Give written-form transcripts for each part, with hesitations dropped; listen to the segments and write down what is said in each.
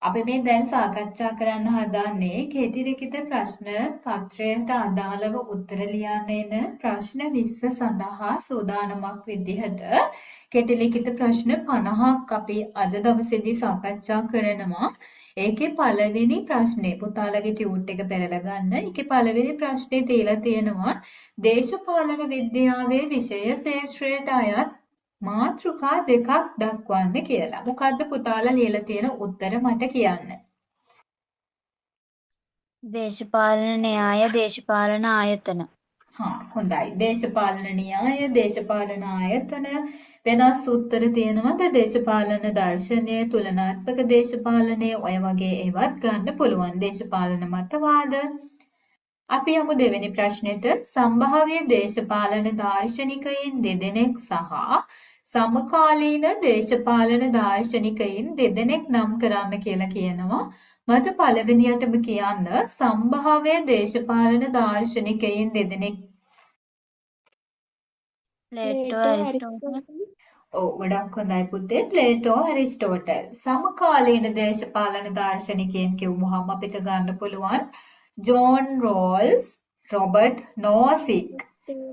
අපි මේ දැන් සාකච්ඡා කරන්න හදන්නේ කෙටි ලිඛිත ප්‍රශ්න පත්‍රයට අදාළව උත්තර ලියන්න එන ප්‍රශ්න 20 සඳහා සූදානමක් විදිහට කෙටි ලිඛිත ප්‍රශ්න 50ක් අපි අද දවසේදී සාකච්ඡා කරනවා. ඒකේ පළවෙනි ප්‍රශ්නේ පුතාලගේ ටියුට් එක පෙරලා ගන්න. ඒකේ පළවෙනි ප්‍රශ්නේ තියලා තියෙනවා දේශපාලන විද්‍යාවේ විෂය ශාස්ත්‍රයට අයත් මාතෘකා දෙකක් දක්වන්න කියලා. මොකද්ද පුතාලා ලියලා තියෙන උත්තර මට කියන්න. දේශපාලන න්‍යාය දේශපාලන ආයතන. හොඳයි. දේශපාලන න්‍යාය දේශපාලන ආයතන වෙනස් උත්තර තියෙනවද? දේශපාලන දර්ශනය, තුලනාත්මක දේශපාලනය ඔය වගේ ඒවත් ගන්න පුළුවන්. දේශපාලන මතවාද. අපි යමු දෙවෙනි ප්‍රශ්නෙට. සම්භාව්‍ය දේශපාලන දාර්ශනිකයින් දෙදෙනෙක් සහ සමකාලීන දේශපාලන දාර්ශනිකයින් දෙදෙනෙක් නම් කරන්න කියලා කියනවා. මට පළවෙනියටම කියන්න සම්භාව්‍ය දේශපාලන දාර්ශනිකයින් දෙදෙනෙක්. Plato Aristotle. ඔව් ගොඩක් හොඳයි පුතේ. Plato Aristotle. සමකාලීන දේශපාලන දාර්ශනිකයන් කිව්වහම අපිට ගන්න පුළුවන් John Rawls, Robert Nozick.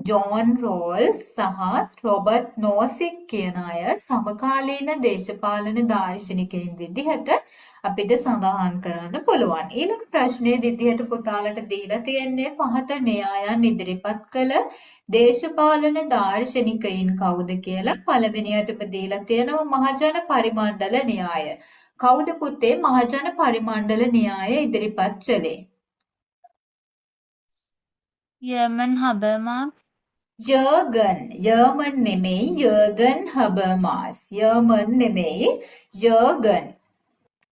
John Rawls සහ රොබර්ට් නෝසික් කියන අය සමකාලීන දේශපාලන දාර්ශනිකයින් විදිහට අපිට සඳහන් කරන්න පුළුවන්. ඊළඟ ප්‍රශ්නයේ විදිහට පුතාලට දීලා තියෙන්නේ පහත න්‍යායන් ඉදිරිපත් කළ දේශපාලන දාර්ශනිකයින් කවුද කියලා. පළවෙනියටම දීලා තියෙනවා මහජන පරිමණ්ඩල න්‍යාය. කවුද පුතේ මහජන පරිමණ්ඩල න්‍යාය ඉදිරිපත් කළේ? යර්මන් හබර්මාස්. යර්මන් නෙමෙයි යර්ගන් හබර්මාස්. යර්මන් නෙමෙයි යර්ගන්.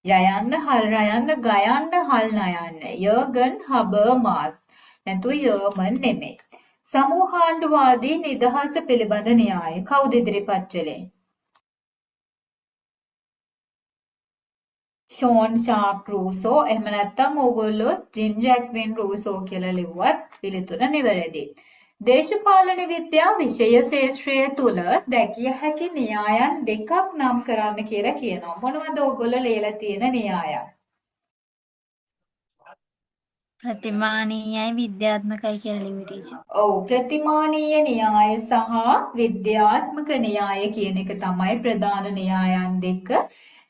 යයන්න හල් රයන්න ගයන්න හල් නයන්න. යර්ගන් හබර්මාස්. නැතු යර්මන් නෙමෙයි. සමූහාණ්ඩුවාදී නිදහස පිළිබඳ න්‍යාය කවුද ඉදිරිපත් කළේ? ෂෝන් ෂාප් රූසෝ. එහෙම නැත්නම් ඕගොල්ලෝ ජිම් ජැක්වින් රූසෝ කියලා ලිව්වත් පිළිතුර නිවැරදි. දේශපාලන විද්‍යා විෂය ශාස්ත්‍රය තුල දැකිය හැකි න්‍යායන් දෙකක් නම් කරන්න කියලා කියනවා. මොනවද ඕගොල්ලෝ ලියලා තියෙන න්‍යායන්? ප්‍රතිමානීයයි විද්‍යාත්මකයි කියලා ලිව්වේ ටීචර්. ඔව් ප්‍රතිමානීය න්‍යාය සහ විද්‍යාත්මක න්‍යාය කියන එක තමයි ප්‍රධාන න්‍යායන් දෙක.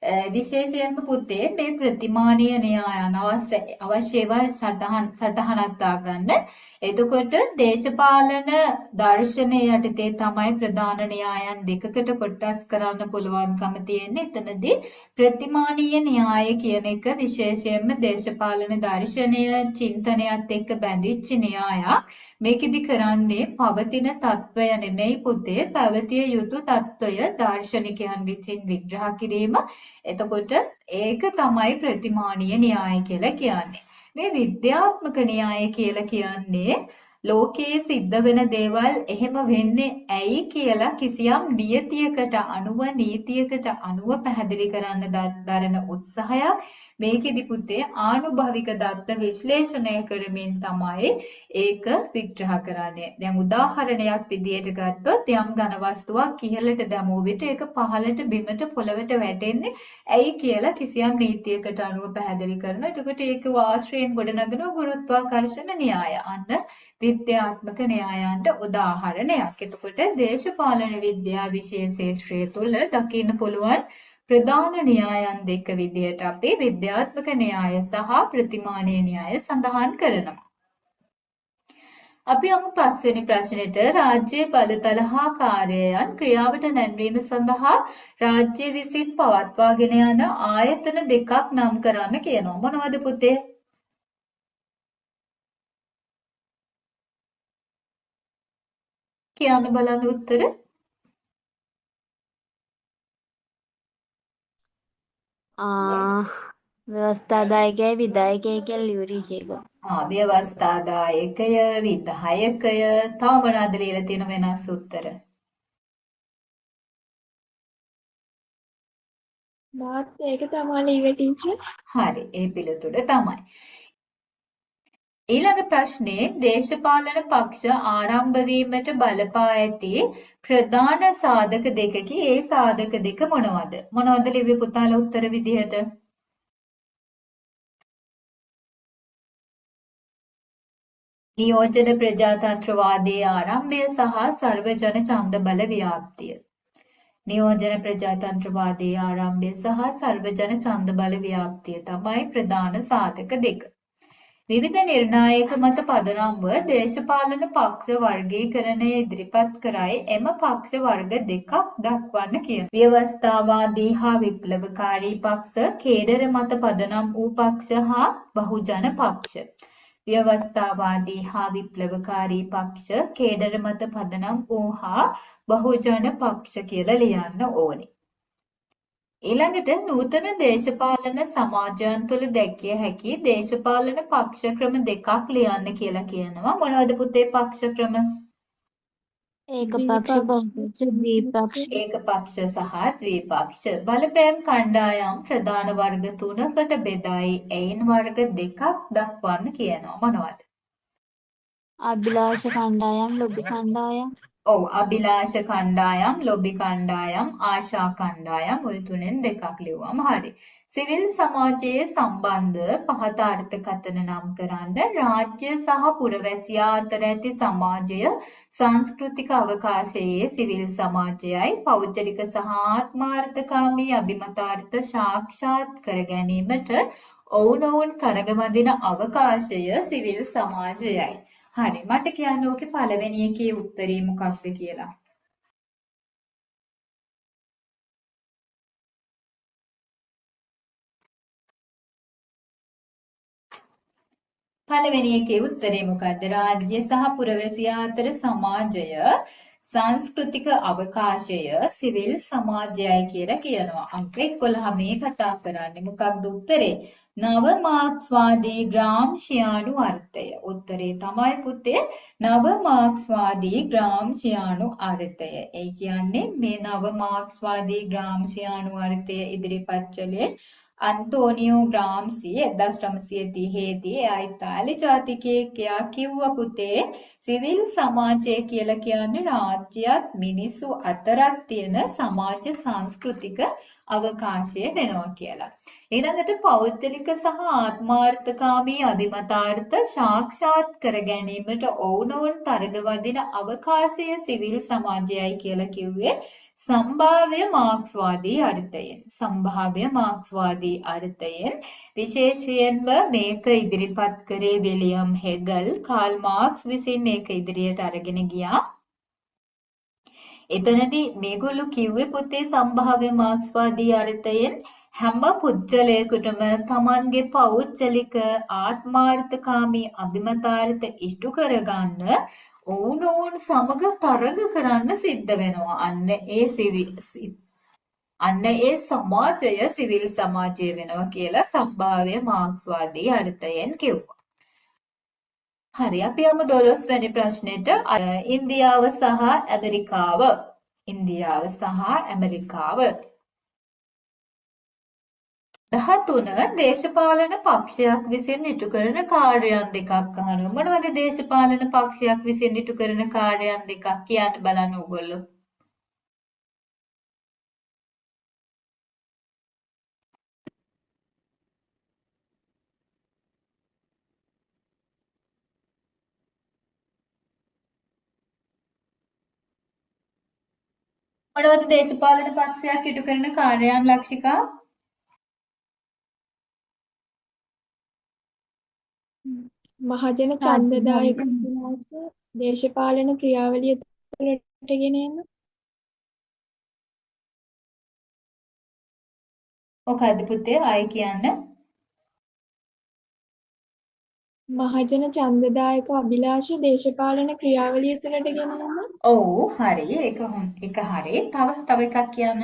විශේෂයෙන්ම පුතේ මේ ප්‍රතිමානීය න්‍යායන් අවශ්‍යව සටහනක් දාගන්න. එතකොට දේශපාලන දර්ශනය යටතේ තමයි ප්‍රධාන න්‍යායන් දෙකකට කොටස් කරන්න පුළුවන්කම තියෙන්නේ. එතනදී ප්‍රතිමානීය න්‍යාය කියන එක විශේෂයෙන්ම දේශපාලන දර්ශනය චින්තනයත් එක්ක බැඳිච්ච න්‍යායක්. මේකෙදි කරන්නේ පවතින තත්වය නෙමෙයි පුතේ, පැවතිය යුතු තත්වය දාර්ශනිකයන් විසින් විග්‍රහ කිරීම. එතකොට ඒක තමයි ප්‍රතිමානීය න්‍යාය කියලා කියන්නේ. මේ විද්‍යාත්මක න්‍යාය කියලා කියන්නේ ලෝකයේ සිද්ධ වෙන දේවල් එහෙම වෙන්නේ ඇයි කියලා කිසියම් නියතියකට අනුව නීතියකට අනුව පැහැදිලි කරන්න දරන උත්සාහයක්. මේකෙදි පුතේ ආනුභාවික දත්ත විශ්ලේෂණය කරමින් තමයි ඒක විග්‍රහ කරන්නේ. දැන් උදාහරණයක් විදියට ගත්තොත් යම් ඝන වස්තුවක් ඉහළට දැමුව විට ඒක පහළට බිමට පොළවට වැටෙන්නේ ඇයි කියලා කිසියම් නීතියකට අනුව පැහැදිලි කරනවා. එතකොට ඒක වාස්ත්‍රයෙන් ගොඩනගන ගුරුත්වාකර්ෂණ න්‍යාය. අන්න විද්‍යාත්මක න්‍යායන්ට උදාහරණයක්. එතකොට දේශපාලන විද්‍යා විෂය ශාස්ත්‍රය තුළ දකින්න පුළුවන් ප්‍රධාන න්‍යායන් දෙක විදිහට අපි විද්‍යාත්මක න්‍යාය සහ ප්‍රතිමානීය න්‍යාය සඳහන් කරනවා. අපි යමු පස්වෙනි ප්‍රශ්නෙට. රාජ්‍ය බලතල හා කාර්යයන් ක්‍රියාවට නැංවීම සඳහා රාජ්‍ය විසින් පවත්වාගෙන යන ආයතන දෙකක් නම් කරන්න කියනවා. මොනවද පුතේ? කියන්න බලන්න උත්තර. ව්‍යවස්ථාදායකයි විධායකයි කියලා ලිව්වේ ටීචර්. ව්‍යවස්ථාදායකය විධායකය. තව මොනවද ලියලා තියෙන වෙනස් උත්තර? මාත් ඒක තමයි ලිව්වේ ටීචර්. හරි, ඒ පිළිතුර තමයි. ඊළඟ ප්‍රශ්නේ දේශපාලන පක්ෂ ආරම්භ වීමට බලපා ඇති ප්‍රධාන සාධක දෙකකි. ඒ සාධක දෙක මොනවද? මොනවද ලිව්වේ පුතාලා උත්තර විදිහට? නියෝජන ප්‍රජාතන්ත්‍රවාදයේ ආරම්භය සහ සර්වජන ඡන්ද බල ව්‍යාප්තිය. නියෝජන ප්‍රජාතන්ත්‍රවාදයේ ආරම්භය සහ සර්වජන ඡන්ද බල ව්‍යාප්තිය තමයි ප්‍රධාන සාධක දෙක. විවිධ නිර්ණායක මත පදනම්ව දේශපාලන පක්ෂ වර්ගීකරණය ඉදිරිපත් කරයි එම පක්ෂ වර්ග දෙකක් දක්වන්න කියන. ව්‍යවස්ථාවාදී හා විප්ලවකාරී පක්ෂ, කේඩර මත පදනම් වූ පක්ෂ හා බහුජන පක්ෂ. ව්‍යවස්ථාවාදී හා විප්ලවකාරී පක්ෂ, කේඩර මත පදනම් වූ හා බහුජන පක්ෂ කියලා ලියන්න ඕනේ. ඊළඟට නූතන දේශපාලන සමාජයන් තුළ දැකිය හැකි දේශපාලන පක්ෂ ක්‍රම දෙකක් ලියන්න කියලා කියනවා. මොනවද පුතේ පක්ෂ ක්‍රම? ඒකපක්ෂ බහුපක්ෂ ද්විපක්ෂ ඒකපක්ෂ සහ ද්විපක්ෂ. බලපෑම් කණ්ඩායම් ප්‍රධාන වර්ග තුනකට බෙදයි එයින් වර්ග දෙකක් දක්වන්න කියනවා. මොනවද? අභිලාෂ කණ්ඩායම් ලොබි කණ්ඩායම් ඔව්, අභිලාෂ කණ්ඩායම්, ලොබි කණ්ඩායම්, ආශා කණ්ඩායම් ඔය තුනෙන් දෙකක් ලිව්වම හරි. සිවිල් සමාජයේ සම්බන්ධ පහත අර්ථකථන නම් කරන්න රාජ්‍ය සහ පුරවැසියා අතර ඇති සමාජය සංස්කෘතික අවකාශයේ සිවිල් සමාජයයි පෞද්ගලික සහ ආත්මාර්ථකාමී අභිමතාර්ථ සාක්ෂාත් කර ගැනීමට ඔවුනොවුන් තරග අවකාශය සිවිල් සමාජයයි. හරි, මට කියන්න ඕකේ පළවෙනි එකේ උත්තරේ මොකක්ද කියලා. පළවෙනි එකේ උත්තරේ මොකද්ද? රාජ්‍ය සහ පුරවැසියා අතර සමාජය සංස්කෘතික අවකාශය සිවිල් සමාජයයි කියලා කියනවා. අංක 11 මේ කතා කරන්නේ මොකක්ද උත්තරේ? නව මාක්ස්වාදී ග්‍රාම්ෂියානු අර්ථය. උත්තරේ තමයි පුතේ නව මාක්ස්වාදී ග්‍රාම්ෂියානු අර්ථය. ඒ කියන්නේ මේ නව මාක්ස්වාදී ග්‍රාම්ෂියානු අර්ථය ඉදිරිපත් කළේ අන්තෝනියෝ ග්‍රාම්සි 1930 දී එයා ඉතාලි ජාතිකයෙක්. එයා කිව්වා පුතේ සිවිල් සමාජය කියලා කියන්නේ රාජ්‍යයත් මිනිස්සු අතරක් තියෙන සමාජ සංස්කෘතික අවකාශය වෙනවා කියලා. ඊළඟට පෞද්ගලික සහ ආත්මාර්ථකාමී අභිමතාර්ථ සාක්ෂාත් කර ගැනීමට ඔවුනොවුන් තරග අවකාශය සිවිල් සමාජයයි කියලා කිව්වේ සම්භාව්‍ය මාක්ස්වාදී අර්ථයෙන්. සම්භාව්‍ය මාක්ස්වාදී අර්ථයෙන් විශේෂයෙන්ම මේක ඉදිරිපත් කරේ විලියම් හෙගල්. කාල් මාක්ස් විසින් මේක ඉදිරියට අරගෙන ගියා. එතනදී මේගොල්ලෝ කිව්වේ පුතේ සම්භාව්‍ය මාක්ස්වාදී අර්ථයෙන් හැම පුද්ගලයෙකුටම තමන්ගේ පෞද්ගලික ආත්මාර්ථකාමී අභිමතාර්ථ ඉෂ්ට කරගන්න ඔවුනොවුන් සමග තරග කරන්න සිද්ධ වෙනවා. අන්න ඒ සමාජය සිවිල් සමාජය වෙනවා කියලා සම්භාව්‍ය මාක්ස්වාදී අර්ථයෙන් කිව්වා. හරි, අපි යමු 12 වෙනි ප්‍රශ්නෙට. ඉන්දියාව සහ ඇමරිකාව. ඉන්දියාව සහ ඇමරිකාව. 13 දේශපාලන පක්ෂයක් විසින් ඉටු කරන කාර්යයන් දෙකක් අහනවා. මොනවද දේශපාලන පක්ෂයක් විසින් ඉටු කරන කාර්යයන් දෙකක් කියන්න බලන්න ඕගොල්ලෝ. මොනවද දේශපාලන පක්ෂයක් ඉටු කරන කාර්යයන් ලක්ෂිකා? මහජන ඡන්දදායක අභිලාෂ දේශපාලන ක්‍රියාවලිය තුළට ගෙන එන මොකද්ද පුතේ ආයි කියන්න? මහජන ඡන්දදායක අභිලාෂ දේශපාලන ක්‍රියාවලිය තුළට ගෙන එන ඔව් හරි, ඒක හරි. තව එකක් කියන්න.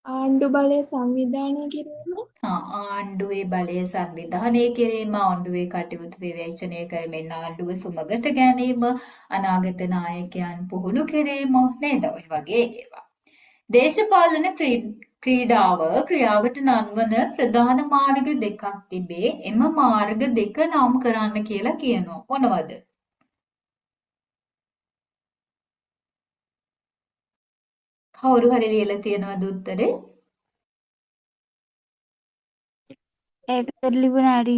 ආණ්ඩු බලය සංවිධානය කිරීම ආණ්ඩුවේ බලය සංවිධානය කිරීම, ආණ්ඩුවේ කටයුතු විවේචනය කරමින් ආණ්ඩුව සුමගට ගැනීම, අනාගත නායකයන් පුහුණු කිරීම නේද? ඔය වගේ ඒවා. දේශපාලන ක්‍රීඩාව ක්‍රියාවට නංවන ප්‍රධාන මාර්ග දෙකක් තිබේ. එම මාර්ග දෙක නම් කරන්න කියලා කියනවා. මොනවද? කවුරු හරි ලියලා තියනවද උත්තරේ? ඒකට ලිවුණ හරි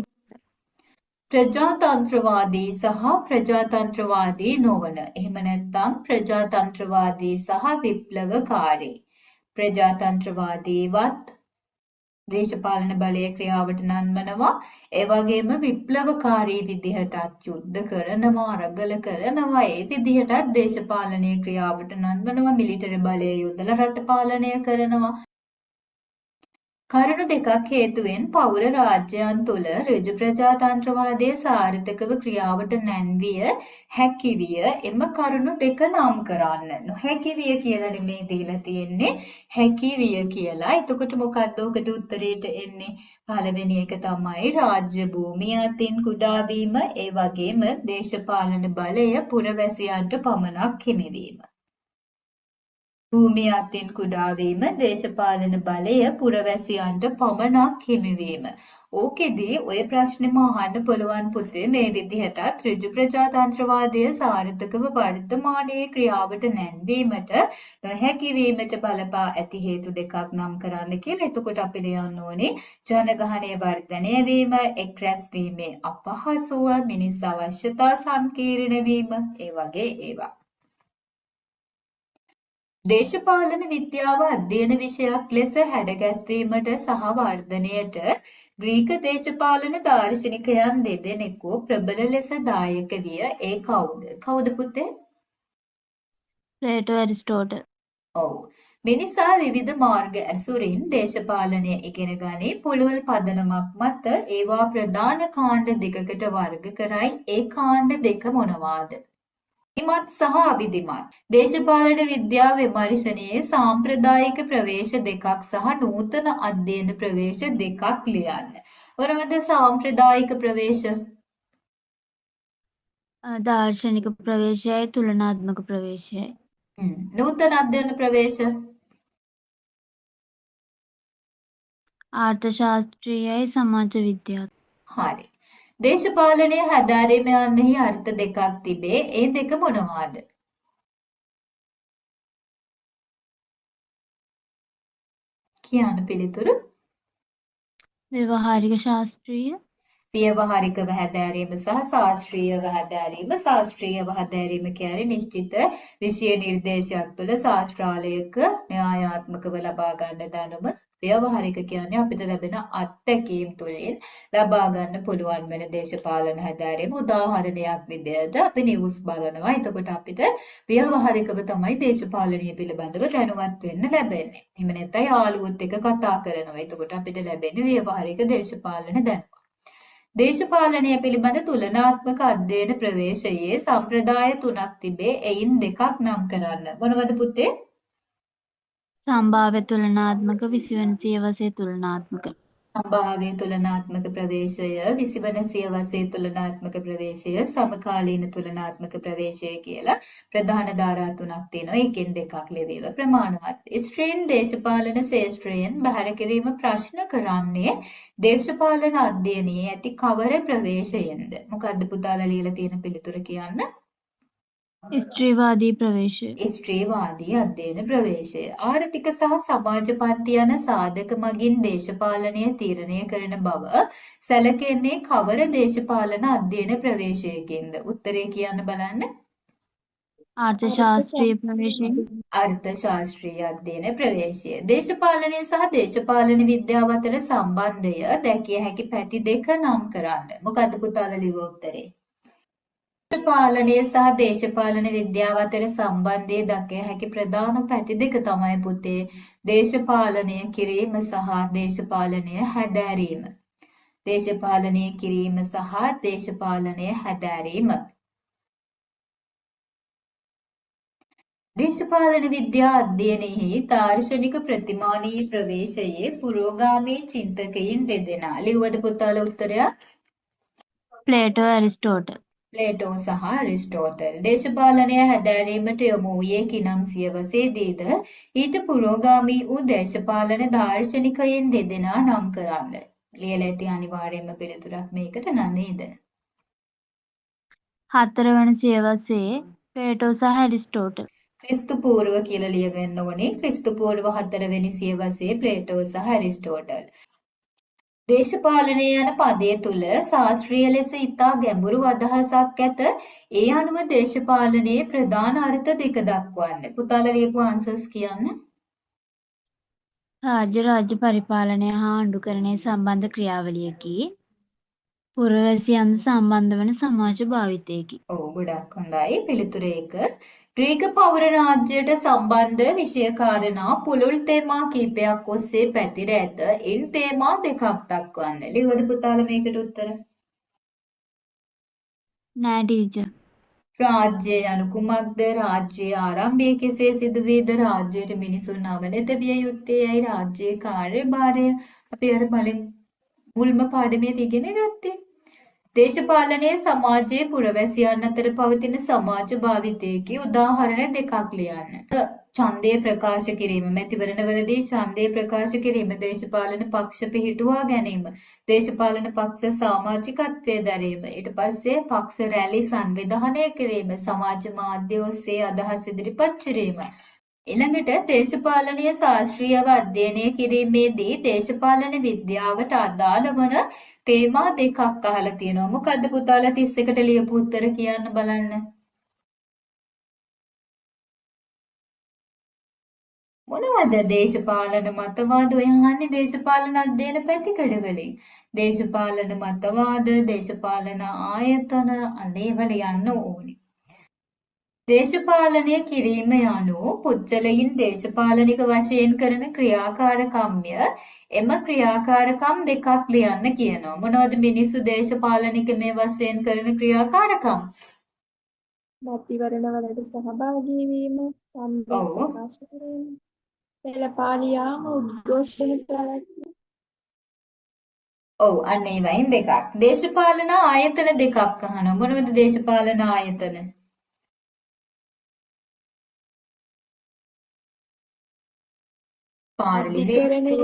ප්‍රජාතන්ත්‍රවාදී සහ ප්‍රජාතන්ත්‍රවාදී නොවන. එහෙම නැත්නම් ප්‍රජාතන්ත්‍රවාදී සහ විප්ලවකාරී. ප්‍රජාතන්ත්‍රවාදීවත් දේශපාලන බලය ක්‍රියාවට නංවනවා. ඒ වගේම විප්ලවකාරී විදිහටත් යුද්ධ කරනවා, රගල කරනවා. ඒ විදිහටත් දේශපාලනයේ ක්‍රියාවට නංවනවා. මිලිටරි බලය යොදලා රට පාලනය කරනවා. කරුණු දෙකක් හේතුවෙන් පෞර රාජ්‍යයන් තුළ ඍජු ප්‍රජාතන්ත්‍රවාදය සාර්ථකව ක්‍රියාවට නැංවිය හැකි විය. එම කරුණු දෙක නම් කරන්න. නොහැකි විය කියලා නෙමෙයි දීලා තියෙන්නේ, හැකි විය කියලා. එතකොට මොකද්ද ඔකට උත්තරේට එන්නේ? පළවෙනි එක තමයි රාජ්‍ය භූමිය අතින් කුඩා වීම, ඒ වගේම දේශපාලන බලය පුරවැසියන්ට පමණක් හිමිවීම. භූමිය අතින් කුඩා වීම, දේශපාලන බලය පුරවැසියන්ට පමණක් හිමිවීම. ඕකෙදී ඔය ප්‍රශ්නෙම අහන්න පුළුවන් පුතේ මේ විදිහටත් ඍජු ප්‍රජාතන්ත්‍රවාදය සාර්ථකව වර්තමානයේ ක්‍රියාවට නැංවීමට නොහැකි වීමට බලපා ඇති හේතු දෙකක් නම් කරන්න කියලා. එතකොට අපි ලියන්න ඕනේ ජනගහනය වර්ධනය වීම, එක් රැස්වීමේ අපහසුව, මිනිස් අවශ්‍යතා සංකීර්ණ වීම, ඒ වගේ ඒවා. දේශපාලන විද්‍යාව අධ්‍යයන විෂයක් ලෙස හැඩගැස්වීමට සහ වර්ධනයට ග්‍රීක දේශපාලන දාර්ශනිකයන් දෙදෙනෙකු ප්‍රබල ලෙස දායක විය. ඒ කවුද? කවුද පුතේ? Plato Aristotle. ඔව්. මිනිසා විවිධ මාර්ග ඇසුරින් දේශපාලනය ඉගෙන ගනී. පුළුල් පදනමක් මත ඒවා ප්‍රධාන කාණ්ඩ දෙකකට වර්ග කරයි. ඒ කාණ්ඩ දෙක මොනවාද? විධිමත් සහ අවිධිමත්. දේශපාලන විද්‍යාව විමර්ශනයේ සාම්ප්‍රදායික ප්‍රවේශ දෙකක් සහ නූතන අධ්‍යයන ප්‍රවේශ දෙකක් ලියන්න. මොනවද සාම්ප්‍රදායික ප්‍රවේශ? දාර්ශනික ප්‍රවේශයයි තුලනාත්මක ප්‍රවේශයයි. නූතන අධ්‍යයන ප්‍රවේශ? ආර්ථශාස්ත්‍රීයයි සමාජ විද්‍යාත්මකයි. හරි. දේශපාලනය හැදෑරීම යන්නෙහි අර්ථ දෙකක් තිබේ. ඒ දෙක මොනවාද? කියන්න පිළිතුරු. ව්‍යවහාරික ශාස්ත්‍රීය, ව්‍යවහාරිකව හැදෑරීම සහ ශාස්ත්‍රීයව හැදෑරීම. ශාස්ත්‍රීයව හැදෑරීම කියන්නේ නිශ්චිත විෂය නිර්දේශයක් තුළ ශාස්ත්‍රාලයක න්‍යායාත්මකව ලබා ගන්න දැනුම. ව්‍යවහාරික කියන්නේ අපිට ලැබෙන අත්දැකීම් තුළින් ලබා ගන්න පුළුවන් වෙන දේශපාලන හැදෑරීම. උදාහරණයක් විදිහට අපි නිවුස් බලනවා. එතකොට අපිට ව්‍යවහාරිකව තමයි දේශපාලනය පිළිබඳව දැනුවත් වෙන්න ලැබෙන්නේ. එහෙම නැත්නම් යාළුවොත් එක්ක කතා කරනවා. එතකොට අපිට ලැබෙන්නේ ව්‍යවහාරික දේශපාලන දැනුම. දේශපාලනය පිළිබඳ තුලනාත්මක අධ්‍යයන ප්‍රවේශයේ සම්ප්‍රදාය තුනක් තිබේ. එයින් දෙකක් නම් කරන්න. මොනවද පුතේ? සම්භාව්‍ය තුලනාත්මක, විසිවන සියවසේ තුලනාත්මක. සම්භාව්‍ය තුලනාත්මක ප්‍රවේශය, විසිවන සියවසේ තුලනාත්මක ප්‍රවේශය, සමකාලීන තුලනාත්මක ප්‍රවේශය කියලා ප්‍රධාන ධාරා තුනක් තියෙනවා. ඒකෙන් දෙකක් ලැබීම ප්‍රමාණවත්. ස්ත්‍රීන් දේශපාලන ශාස්ත්‍රයෙන් බැහැර කිරීම ප්‍රශ්න කරන්නේ දේශපාලන අධ්‍යයනයේ ඇති කවර ප්‍රවේශයෙන්ද? මොකද්ද පුතාලා ලියලා තියෙන පිළිතුර කියන්න? ස්ත්‍රීවාදී ප්‍රවේශය. ස්ත්‍රීවාදී අධ්‍යයන ප්‍රවේශය. ආර්ථික සහ සමාජපන්ති යන සාධක මගින් දේශපාලනය තීරණය කරන බව සැලකෙන්නේ කවර දේශපාලන අධ්‍යයන ප්‍රවේශයකින්ද? උත්තරේ කියන්න බලන්න. ආර්ථශාස්ත්‍රීය ප්‍රවේශය. අර්ථශාස්ත්‍රීය අධ්‍යයන ප්‍රවේශය. දේශපාලනය සහ දේශපාලන විද්‍යාව අතර සම්බන්ධය දැකිය හැකි පැති දෙක නම් කරන්න. මොකද්ද පුතාලා ලිව්ව උත්තරේ? දේශපාලනය සහ දේශපාලන විද්‍යාව අතර සම්බන්ධය දකිය හැකි ප්‍රධාන පැති දෙක තමයි පුතේ දේශපාලනය කිරීම සහ දේශපාලනය හැදෑරීම. දේශපාලනය කිරීම සහ දේශපාලනය හැදෑරීම. දේශපාලන විද්‍යා අධ්‍යයනයේ දාර්ශනික ප්‍රතිමානීය ප්‍රවේශයේ පුරෝගාමී චින්තකයින් දෙදෙනා. ලිව්වද පුතාලා උත්තරය? Plato Aristotle. ප්ලේටෝ සහ ඇරිස්ටෝටල්. දේශපාලනය හැදෑරීමට යොමු වූයේ කිනම් සියවසේදීද ඊට පුරෝගාමී වූ දේශපාලන දාර්ශනිකයින් දෙදෙනා නම් කරන්න. ලියලා ඇති අනිවාර්යයෙන්ම පිළිතුරක් මේකට නේද? 4 වන සියවසේ ප්ලේටෝ සහ ඇරිස්ටෝටල්. ක්‍රිස්තු පූර්ව කියලා ලියවෙන්න ඕනේ. ක්‍රිස්තු පූර්ව 4 වෙනි සියවසේ ප්ලේටෝ සහ ඇරිස්ටෝටල්. දේශපාලනය යන පදය තුළ ශාස්ත්‍රීය ලෙස ඉතා ගැඹුරු අදහසක් ඇත. ඒ අනුව දේශපාලනයේ ප්‍රධාන අර්ථ දෙක දක්වන්න. පුතාලා ලියපු ආන්සර්ස් කියන්න. රාජ්‍ය පරිපාලනය හා ආණ්ඩුකරණය සම්බන්ධ ක්‍රියාවලියකි. පුරවැසියන්ද සම්බන්ධ වන සමාජ භාවිතයකි. ඔව් ගොඩක් හොඳයි. පිළිතුර 1. ග්‍රීක පෞර රාජ්‍යයට සම්බන්ධ විෂය කාරණා පුළුල් තේමා කීපයක් ඔස්සේ පැතිර ඇත. ඉන් තේමා දෙකක් දක්වන්න. ලියවද පුතාලා මේකට උත්තර? නෑ ටීචර්. රාජ්‍ය යනු කුමක්ද? රාජ්‍යයේ ආරම්භය කෙසේ සිදුවේද? රාජ්‍යයට මිනිසුන් අවනත විය යුත්තේ ඇයි? රාජ්‍යයේ කාර්යභාරය අපි අර මුල්ම පාඩමේ ඉගෙන ගත්තේ. දේශපාලනයේ සමාජයේ පුරවැසියන් අතර පවතින සමාජ භාවිතයකි. උදාහරණ දෙකක් ලියන්න. ඡන්දය ප්‍රකාශ කිරීම, මැතිවරණවලදී ඡන්දය ප්‍රකාශ කිරීම, දේශපාලන පක්ෂ පිහිටුවා ගැනීම, දේශපාලන පක්ෂ සමාජිකත්වයේ දැරීම, ඊට පස්සේ පක්ෂ රැලි සංවිධානය කිරීම, සමාජ මාධ්‍ය ඔස්සේ අදහස් ඉදිරිපත් කිරීම. ඊළඟට දේශපාලනීය ශාස්ත්‍රීයව අධ්‍යයනය කිරීමේදී දේශපාලන විද්‍යාවට අදාළ වන තේමා දෙකක් අහලා තියෙනවා. මොකද්ද පුතාලා 31ට ලියපු උත්තර කියන්න බලන්න. මොනවද දේශපාලන මතවාද? ඔය අහන්නේ දේශපාලන අධ්‍යයන පැතිකඩවලින්. දේශපාලන මතවාද, දේශපාලන ආයතන අනේවල යන්න ඕනේ. දේශපාලනය කිරීම යනු පුද්ගලයින් දේශපාලනික වශයෙන් කරන ක්‍රියාකාරකම්ය. එම ක්‍රියාකාරකම් දෙකක් ලියන්න කියනවා. මොනවද මිනිස්සු දේශපාලනිකමය වශයෙන් කරන ක්‍රියාකාරකම්? මැතිවරණවලට සහභාගී වීම, ඡන්දය ඔව්. ප්‍රකාශ කිරීම, පෙළපාලි යාම, උද්ඝෝෂණ පැවැත්වීම. ඔව් අන්න ඒ වයින් දෙකක්. දේශපාලන ආයතන දෙකක් අහනවා. මොනවද දේශපාලන ආයතන? පාර්ලිමේන්තුව,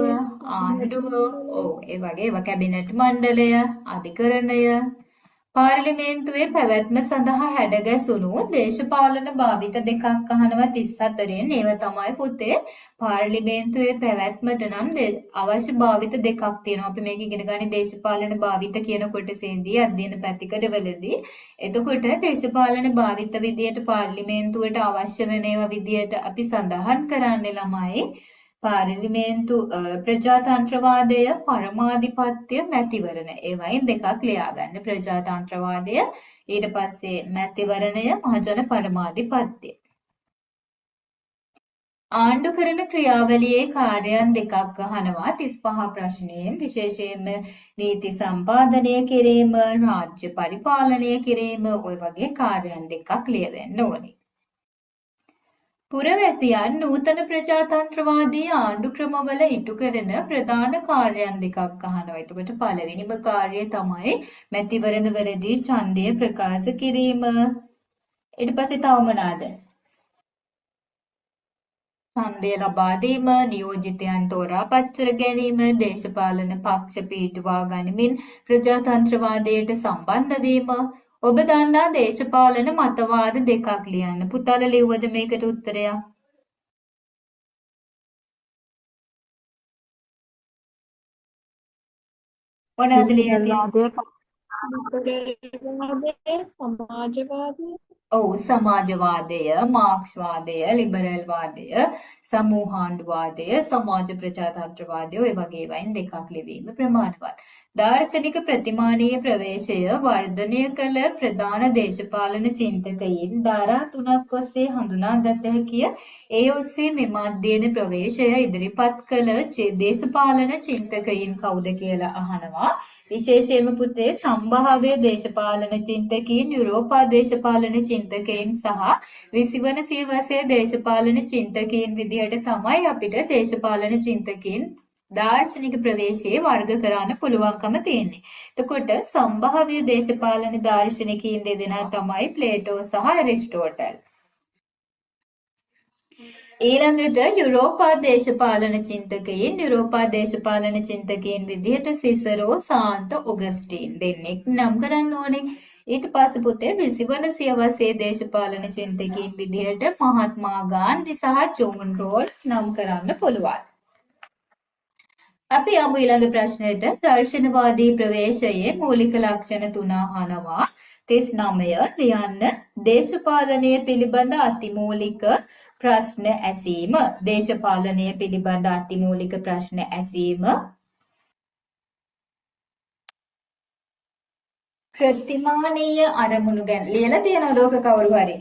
ආණ්ඩුව, ඔව් ඒ වගේ ඒවා කැබිනට් මණ්ඩලය, අධිකරණය. පාර්ලිමේන්තුවේ පැවැත්ම සඳහා හැඩගැසුණු දේශපාලන භාවිත දෙකක් අහනවා 34න්. ඒව තමයි පුතේ පාර්ලිමේන්තුවේ පැවැත්මට නම් අවශ්‍ය භාවිත දෙකක් තියෙනවා. අපි මේක ඉගෙන ගන්නේ දේශපාලන භාවිත කියන කොටසේදී අධ්‍යයන පැතිකඩවලදී. එතකොට දේශපාලන භාවිත විදියට පාර්ලිමේන්තුවට අවශ්‍ය වෙන ඒවා විදියට අපි සඳහන් කරන්නේ ළමයි. පාර්ලිමේන්තු ප්‍රජාතන්ත්‍රවාදය, පරමාධිපත්‍ය, මැතිවරණ. ඒ වයින් දෙකක් ලියාගන්න. ප්‍රජාතන්ත්‍රවාදය, ඊට පස්සේ මැතිවරණය, මහජන පරමාධිපත්‍ය. ආණ්ඩු කරන ක්‍රියාවලියේ කාර්යයන් දෙකක් අහනවා 35 ප්‍රශ්නයෙන්. විශේෂයෙන්ම නීති සම්පාදනය කිරීම, රාජ්‍ය පරිපාලනය කිරීම, ඔය වගේ කාර්යයන් දෙකක් ලියවෙන්න ඕනේ. පුරවැසියන් නූතන ප්‍රජාතන්ත්‍රවාදී ආණ්ඩු ක්‍රමවල ඉටු කරන ප්‍රධාන කාර්යයන් දෙකක් අහනවා. එතකොට පළවෙනිම කාර්යය තමයි මැතිවරණවලදී ඡන්දය ප්‍රකාශ කිරීම. ඊට පස්සේ තව මොනවාද? ඡන්දය ලබා දීම, නියෝජිතයන් තෝරා පත් ගැනීම, දේශපාලන පක්ෂ පිහිටුවා ගනිමින් ප්‍රජාතන්ත්‍රවාදයට සම්බන්ධ වීම. ඔබ දන්නා දේශපාලන මතවාද දෙකක් ලියන්න. පුතාලා ලිව්වද මේකට උත්තරයක්? මොනවද ලියලා තියෙන්නේ? සමාජවාදය, ඔව් සමාජවාදය, මාක්ස්වාදය, ලිබරල් වාදය, සමූහාණ්ඩුවාදය, සමාජ ප්‍රජාතන්ත්‍රවාදය ඔය වගේ වයින් දෙකක් ලිවීම ප්‍රමාණවත්. දාර්ශනික ප්‍රතිමානීය ප්‍රවේශය වර්ධනය කළ ප්‍රධාන දේශපාලන චින්තකයින් ධාරා 3ක් ඔස්සේ හඳුනාගත හැකිය. ඒ ඔස්සේ මෙම අධ්‍යයන ප්‍රවේශය ඉදිරිපත් කළ දේශපාලන චින්තකයින් කවුද කියලා අහනවා. විශේෂයෙන්ම පුතේ සම්භාව්‍ය දේශපාලන චින්තකයින්, යුරෝපා දේශපාලන චින්තකයින් සහ 20වන සියවසේ දේශපාලන චින්තකයින් විදිහට තමයි අපිට දේශපාලන චින්තකයින් දාර්ශනික ප්‍රවේශයේ වර්ග කරන්න පුළුවන්කම තියෙන්නේ. එතකොට සම්භාව්‍ය දේශපාලන දාර්ශනිකයින් දෙදෙනා තමයි ප්ලේටෝ සහ ඇරිස්ටෝටල්. ඊළඟට යුරෝපා දේශපාලන චින්තකයින් විදිහට සිසරෝ, සාන්ත, ඔගස්ටීන් දෙන්නෙක් නම් කරන්න ඕනේ. ඊට පස්සේ පුතේ 20වන සියවසේ දේශපාලන චින්තකයින් විදිහට මහත්මා ගාන්ධි සහ ජෝන් රෝල්ස් නම් කරන්න පුළුවන්. අපි යමු ඊළඟ ප්‍රශ්නෙට. දර්ශනවාදී ප්‍රවේශයේ මූලික ලක්ෂණ 3 අහනවා. 39 ලියන්න. දේශපාලනය පිළිබඳ අතිමූලික ප්‍රශ්න ඇසීම. දේශපාලනය පිළිබඳ අතිමූලික ප්‍රශ්න ඇසීම. ප්‍රතිමානීය අරමුණු ගැන ලියලා තියෙනවද ඔක කවුරු හරි?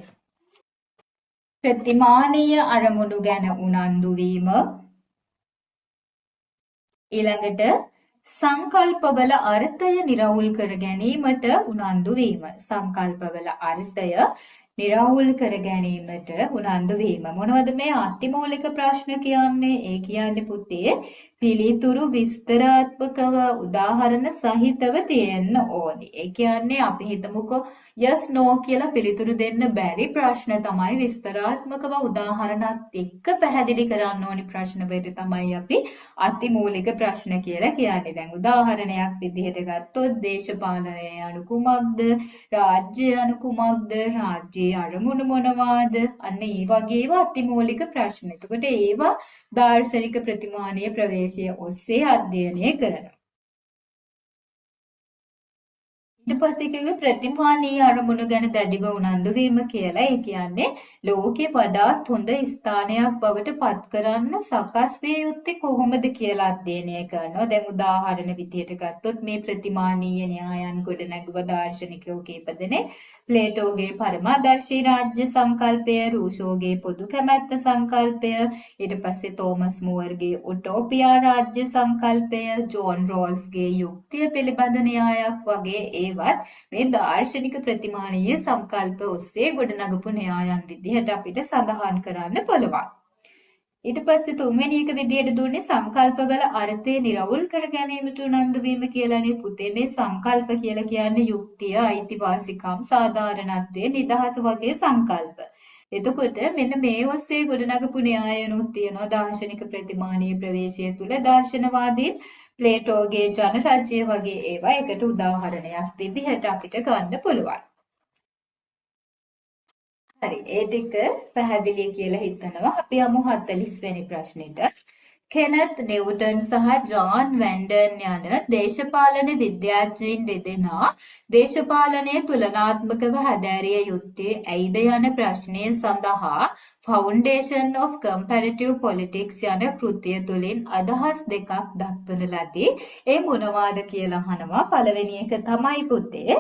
ප්‍රතිමානීය අරමුණු ගැන උනන්දු වීම. ඊළඟට සංකල්පවල අර්ථය නිරවුල් කර ගැනීමට උනන්දු වීම. සංකල්පවල අර්ථය නිරවුල් කර ගැනීමට උනන්දු වීම. මොනවද මේ අතිමූලික ප්‍රශ්න කියන්නේ? ඒ කියන්නේ පුතේ පිළිතුරු විස්තරාත්මකව උදාහරණ සහිතව තියෙන්න ඕනි. ඒ කියන්නේ අපි හිතමුකෝ yes no කියලා පිළිතුරු දෙන්න බැරි ප්‍රශ්න තමයි විස්තරාත්මකව උදාහරණත් එක්ක පැහැදිලි කරන්න ඕනි ප්‍රශ්න වලට තමයි අපි අතිමූලික ප්‍රශ්න කියලා කියන්නේ. දැන් උදාහරණයක් විදිහට ගත්තොත් දේශපාලනය යනු කුමක්ද? රාජ්‍ය යනු කුමක්ද? රාජ්‍යයේ අරමුණු මොනවාද? අන්න ඒ වගේ ඒවා අතිමූලික ප්‍රශ්න. එතකොට ඒවා දාර්ශනික ප්‍රතිමානීය ප්‍රවේශය ඔස්සේ අධ්‍යයනය කරනවා. ඊට පස්සේ කිව්වේ ප්‍රතිමානීය අරමුණු ගැන දැඩිව උනන්දු වීම කියලා. ඒ කියන්නේ ලෝකේ වඩාත් හොඳ ස්ථානයක් බවට පත් කරන්න සකස් විය යුත්තේ කොහොමද කියලා අධ්‍යයනය කරනවා. දැන් උදාහරණ විදිහට ගත්තොත් මේ ප්‍රතිමානීය න්‍යායන් ගොඩනැගුව දාර්ශනිකයෝ කීප දෙනෙක් ප්ලේටෝගේ පරමාදර්ශී රාජ්‍ය සංකල්පය, රූසෝගේ පොදු කැමැත්ත සංකල්පය, ඊට පස්සේ තෝමස් මුවර්ගේ උටෝපියා රාජ්‍ය සංකල්පය, ජෝන් රෝල්ස්ගේ යුක්තිය පිළිබඳ න්‍යායක් වගේ ඒවත් මේ දාර්ශනික ප්‍රතිමානීය සංකල්ප ඔස්සේ ගොඩනගපු න්‍යායන් විදිහට අපිට සඳහන් කරන්න පුළුවන්. ඊට පස්සේ තුන්වෙනි එක විදිහට දුන්නේ සංකල්පවල අර්ථය නිරවුල් කර ගැනීමට උනන්දු වීම කියලානේ පුතේ. මේ සංකල්ප කියලා කියන්නේ යුක්තිය, අයිතිවාසිකම්, සාධාරණත්වය, නිදහස වගේ සංකල්ප. එතකොට මෙන්න මේ ඔස්සේ ගොඩනගපු න්‍යායනුත් තියෙනවා දාර්ශනික ප්‍රතිමානීය ප්‍රවේශය තුල. දර්ශනවාදී ප්ලේටෝගේ ජනරජය වගේ ඒවා එකට උදාහරණයක් විදිහට අපිට ගන්න පුළුවන්. හරි, ඒ ටික පැහැදිලි කියලා හිතනවා. අපි යමු 40 වෙනි ප්‍රශ්නෙට. කෙනත් නිව්ටන් සහ ජෝන් වැන්ඩන් යන දේශපාලන විද්‍යාඥයින් දෙදෙනා දේශපාලනයේ තුලනාත්මකව හැදෑරිය යුත්තේ ඇයිද යන ප්‍රශ්නය සඳහා Foundation of Comparative Politics යන කෘතිය තුළින් අදහස් දෙකක් දක්වන ලදී. ඒ මොනවාද කියලා අහනවා. පළවෙනි එක තමයි පුතේ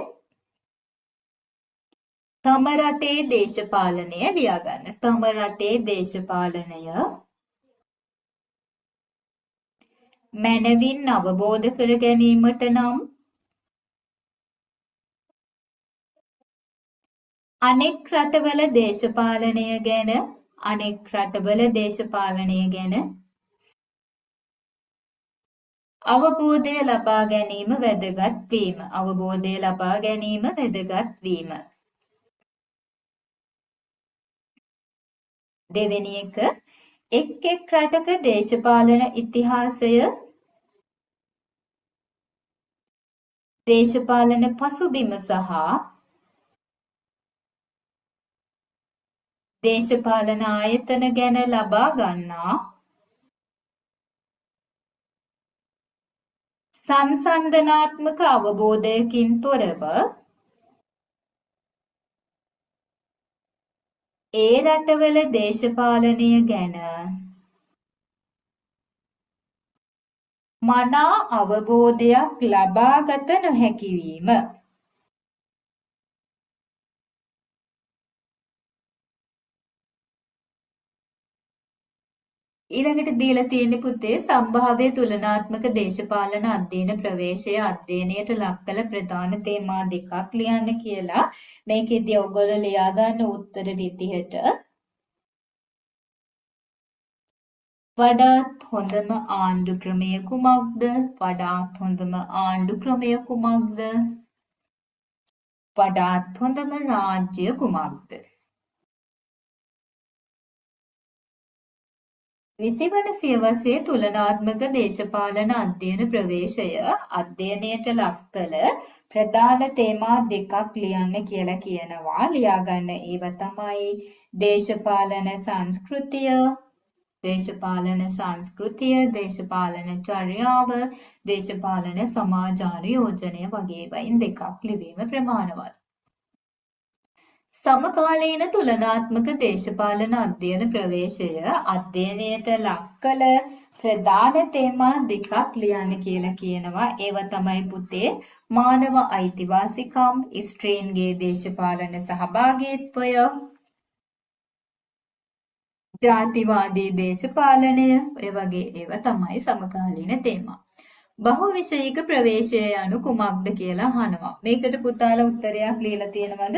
තම රටේ දේශපාලනය ලියාගන්න. තම රටේ දේශපාලනය මනවින් අවබෝධ කර ගැනීමට නම් අනෙක් රටවල දේශපාලනය ගැන අවබෝධය ලබා ගැනීම වැදගත් වීම. අවබෝධය ලබා ගැනීම වැදගත් වීම. දෙවෙනි එක එක් රටක දේශපාලන ඉතිහාසය, දේශපාලන පසුබිම සහ දේශපාලන ආයතන ගැන ලබා ගන්නා සංසන්දනාත්මක අවබෝධයකින් තොරව ඒ රටවල දේශපාලනය ගැන මනා අවබෝධයක් ලබාගත නොහැකි වීම. ඊළඟට දීලා තියෙන පුතේ සම්භාව්‍ය තුලනාත්මක දේශපාලන අධ්‍යයන ප්‍රවේශය අධ්‍යයනයට ලක් කළ ප්‍රධාන තේමා දෙකක් ලියන්න කියලා. මේකෙදී ඔයගොල්ලෝ ලියා ගන්න උත්තර විදිහට වඩාත් හොඳම ආණ්ඩු ක්‍රමය කුමක්ද? වඩාත් හොඳම ආණ්ඩු ක්‍රමය කුමක්ද? වඩාත් හොඳම රාජ්‍ය කුමක්ද? 20 වන සියවසේ තුලනාත්මක දේශපාලන අධ්‍යයන ප්‍රවේශය අධ්‍යයනයට ලක් කළ ප්‍රධාන තේමා දෙකක් ලියන්න කියලා කියනවා. ලියාගන්න ඒවා තමයි දේශපාලන සංස්කෘතිය, දේශපාලන සංස්කෘතිය, දේශපාලන චර්යාව, දේශපාලන සමාජානුයෝජනය වගේ වයින් දෙකක් ලිවීම ප්‍රමාණවත්. සමකාලීන තුලනාත්මක දේශපාලන අධ්‍යයන ප්‍රවේශය අධ්‍යයනයට ලක් කළ ප්‍රධාන තේමා දෙකක් ලියන්න කියලා කියනවා. ඒව තමයි පුතේ මානව අයිතිවාසිකම්, ස්ත්‍රීන්ගේ දේශපාලන සහභාගීත්වය, ජාතිවාදී දේශපාලනය, ඒ වගේ ඒවා තමයි සමකාලීන තේමා. බහුවිෂයික ප්‍රවේශය යනු කුමක්ද කියලා අහනවා. මේකට පුතාලා උත්තරයක් ලියලා තියෙනවද?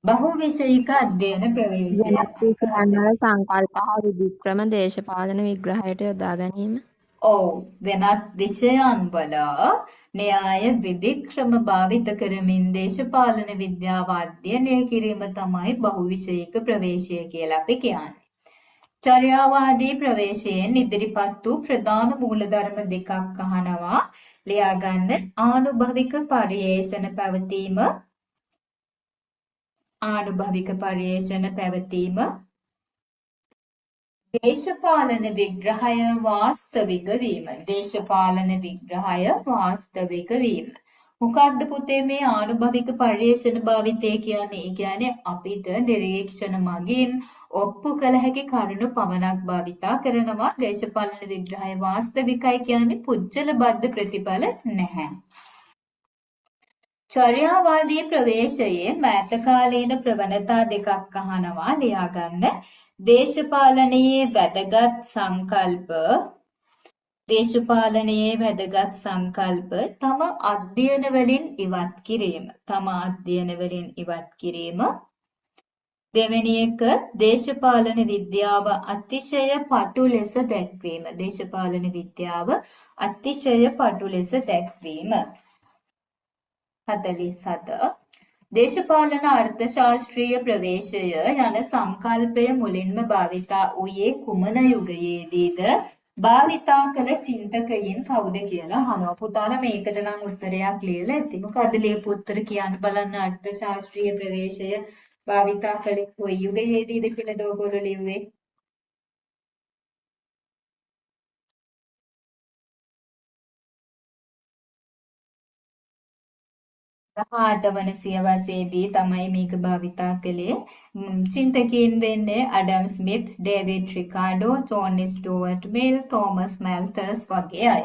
බහුවිෂයික අධ්‍යයන ප්‍රවේශය. වෙනත් විෂයන්වල සංකල්ප හා විධික්‍රම දේශපාලන විග්‍රහයට යොදා ගැනීම. ඔව්, වෙනත් විෂයන්වල න්‍යාය විධික්‍රම භාවිත කරමින් දේශපාලන විද්‍යාව අධ්‍යයනය කිරීම තමයි බහුවිෂයික ප්‍රවේශය කියලා අපි කියන්නේ. චර්යාවාදී ප්‍රවේශයෙන් ඉදිරිපත් වූ ප්‍රධාන මූලධර්ම දෙකක් අහනවා. ලියාගන්න. ආනුභවික පරිේෂණ පැවතීම, ආනුභවික පරිේෂණ පැවතීම, දේශපාලන විග්‍රහය වාස්තවික වීම. දේශපාලන විග්‍රහය වාස්තවික වීම. මොකක්ද පුතේ මේ ආනුභවික පරිේෂණ භාවිතය කියන්නේ? ඒ කියන්නේ අපිට නිරීක්ෂණ මගින් ඔප්පු කළ හැකි කරුණු පමණක් භාවිතා කරනවා. දේශපාලන විග්‍රහය වාස්තවිකයි කියන්නේ පුජ්‍යල බද්ධ ප්‍රතිඵල නැහැ. චර්යාවාදී ප්‍රවේශයේ මෑතකාලීන ප්‍රවණතා දෙකක් අහනවා. ලියාගන්න. දේශපාලනයේ වැදගත් සංකල්ප තම අධ්‍යයන වලින් ඉවත් කිරීම. දෙවෙනි එක දේශපාලන විද්‍යාව අතිශය පටු ලෙස දැක්වීම. දේශපාලන විද්‍යාව අතිශය පටු ලෙස දැක්වීම. 47 දේශපාලන අර්ථශාස්ත්‍රීය ප්‍රවේශය යන සංකල්පය මුලින්ම භාවිතා වූයේ කුමන යුගයේදීද? භාවිතා කළ චින්තකයින් කවුද කියලා අහනවා. පුතාලා මේකට නම් උත්තරයක් ලියලා ඇති. මොකද ලියපු උත්තර කියන්න බලන්න. අර්ථශාස්ත්‍රීය ප්‍රවේශය භාවිතා කළේ කොයි යුගයේදීද කියලා ඔයගොල්ලෝ ලියුවේ? ආටවන සියවසේදී තමයි මේක භාවිතා කළේ. චින්තකයන් වෙන්නේ ඇඩම් Smith, David Ricardo, John Stuart මිල්, තෝමස් මැල්තස් වගේ අය.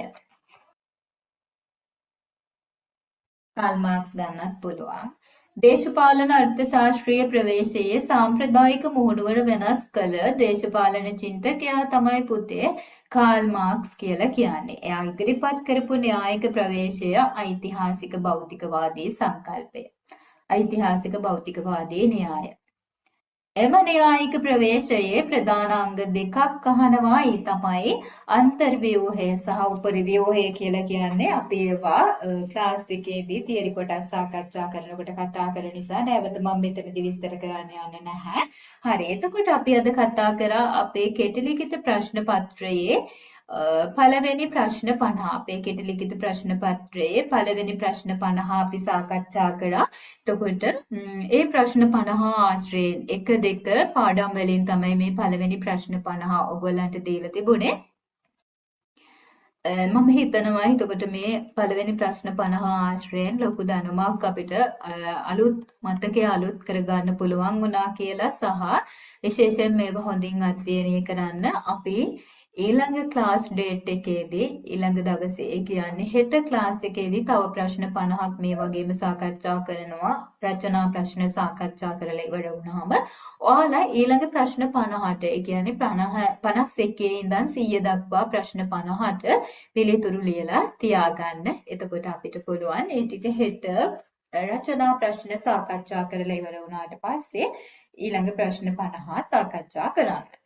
කාල් මාක්ස් ගන්නත් පුළුවන්. දේශපාලන අර්ථශාස්ත්‍රීය ප්‍රවේශයේ සාම්ප්‍රදායික මුහුණුවර වෙනස් කළ දේශපාලන චින්තකයා තමයි පුතේ කාල් මාක්ස් කියලා කියන්නේ. එයා ඉදිරිපත් කරපු න්‍යායික ප්‍රවේශය ඓතිහාසික භෞතිකවාදී සංකල්පය. ඓතිහාසික භෞතිකවාදී න්‍යාය. එම න්‍යායික ප්‍රවේශයේ ප්‍රධාන අංග දෙකක් අහනවා. ඒ තමයි අන්තර්ව්‍යුහය සහ උපරිව්‍යුහය කියලා කියන්නේ. අපි ඒවා ක්ලාස් එකේදී තියරි කොටස් සාකච්ඡා කරනකොට කතා කරන නිසා නැවත මම මෙතනදී විස්තර කරන්න යන්නේ නැහැ. හරි. එතකොට අපි අද කතා කරා අපේ කෙටි ලිඛිත ප්‍රශ්න පත්‍රයේ පළවෙනි ප්‍රශ්න 50. අපේ කෙටි ලිඛිත ප්‍රශ්න පත්‍රයේ පළවෙනි ප්‍රශ්න 50 අපි සාකච්ඡා කරා. එතකොට ඒ ප්‍රශ්න 50 ආශ්‍රයෙන් 1 2 පාඩම් වලින් තමයි මේ පළවෙනි ප්‍රශ්න 50 ඔයගොල්ලන්ට දීලා තිබුණේ. මම හිතනවා එතකොට මේ පළවෙනි ප්‍රශ්න 50 ආශ්‍රයෙන් ලොකු දැනුමක් අපිට අලුත් මතකයේ අලුත් කරගන්න පුළුවන් වුණා කියලා සහ විශේෂයෙන් මේව හොඳින් අධ්‍යයනය කරන්න අපි ඊළඟ ක්ලාස් ඩේට් එකේදී ඊළඟ දවසේ ඒ කියන්නේ හෙට ක්ලාස් එකේදී තව ප්‍රශ්න 50ක් මේ වගේම සාකච්ඡා කරනවා. රචනා ප්‍රශ්න සාකච්ඡා කරලා ඉවර වුණාම ඔයාලා ඊළඟ ප්‍රශ්න 50ට ඒ කියන්නේ 51 ඉඳන් 100 දක්වා ප්‍රශ්න 50ට පිළිතුරු ලියලා තියාගන්න. එතකොට අපිට පුළුවන් ඒ ටික හෙට රචනා ප්‍රශ්න සාකච්ඡා කරලා ඉවර වුණාට පස්සේ ඊළඟ ප්‍රශ්න 50 සාකච්ඡා කරන්න.